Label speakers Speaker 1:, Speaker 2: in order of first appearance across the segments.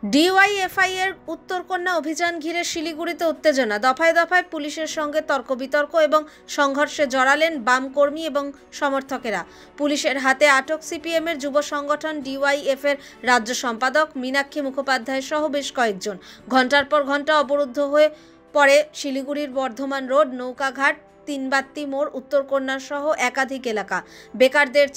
Speaker 1: DYFI এর উত্তরকন্যা অভিযান ঘিরে শিলিগুড়িতে উত্তেজনা। দফায় দফায় পুলিশের সঙ্গে তর্ক বিতর্ক এবং সংঘর্ষে জড়ালেন বাম কর্মী এবং সমর্থকেরা। পুলিশের হাতে আটক সিপিএমের যুব সংগঠন ডিওয়াইএফ এর রাজ্য সম্পাদক মীনাক্ষী মুখোপাধ্যায় সহ বেশ কয়েকজন। ঘণ্টার পর ঘণ্টা অবরুদ্ধ হয়ে পড়ে শিলিগুড়ির বর্ধমান রোড, নৌকাঘাট, তিনবাত্তি মোড়, উত্তরকন্যা সহ একাধিক এলাকা। বেকারদের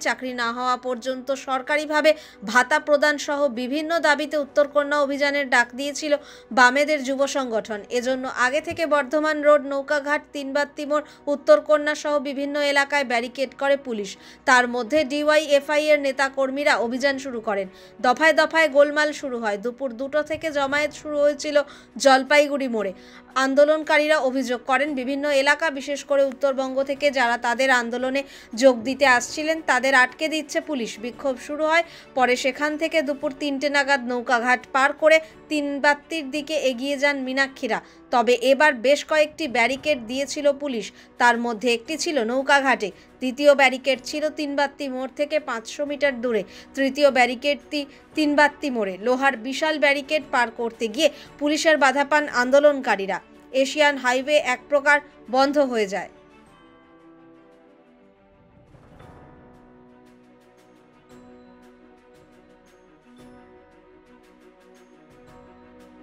Speaker 1: চাকরি না হওয়া পর্যন্ত সরকারিভাবে ভাতা প্রদান সহ বিভিন্ন দাবিতে উত্তরকন্যা অভিযানের ডাক দিয়েছিল বামেদের যুব সংগঠন। এজন্য আগে থেকে বর্ধমান রোড, নৌকাঘাট, তিনবাত্তি মোড়, উত্তরকন্যা সহ বিভিন্ন এলাকায় ব্যারিকেড করে পুলিশ। তার মধ্যে ডিওয়াইএফআই এর নেতাকর্মীরা অভিযান শুরু করেন। দফায় দফায় গোলমাল শুরু হয়। দুপুর 2টো থেকে জমায়েত শুরু হয়েছিল জলপাইগুড়ি মোড়ে। আন্দোলনকারীরা অভিযোগ করেন, বিভিন্ন এলাকা, বিশেষ করে উত্তরবঙ্গ থেকে যারা তাদের আন্দোলনে যোগ দিতে আসছিলেন তাদের আটকে দিচ্ছে পুলিশ। বিক্ষোভ শুরু হয়। পরে সেখান থেকে দুপুর 3টে নাগাদ নৌকাঘাট পার করে তিনবাত্তির দিকে এগিয়ে যান মীনাক্ষীরা। তবে এবার বেশ কয়েকটি ব্যারিকেড দিয়েছিল পুলিশ। তার মধ্যে একটি ছিল নৌকাঘাটে, দ্বিতীয় ব্যারিকেড ছিল তিনবাত্তি মোড় থেকে 500 মিটার দূরে, তৃতীয় ব্যারিকেডটি তিনবাত্তি মোড়ে। লোহার বিশাল ব্যারিকেড পার করতে গিয়ে পুলিশের বাধা পান আন্দোলনকারীরা। এশিয়ান হাইওয়ে এক প্রকার বন্ধ হয়ে যায়।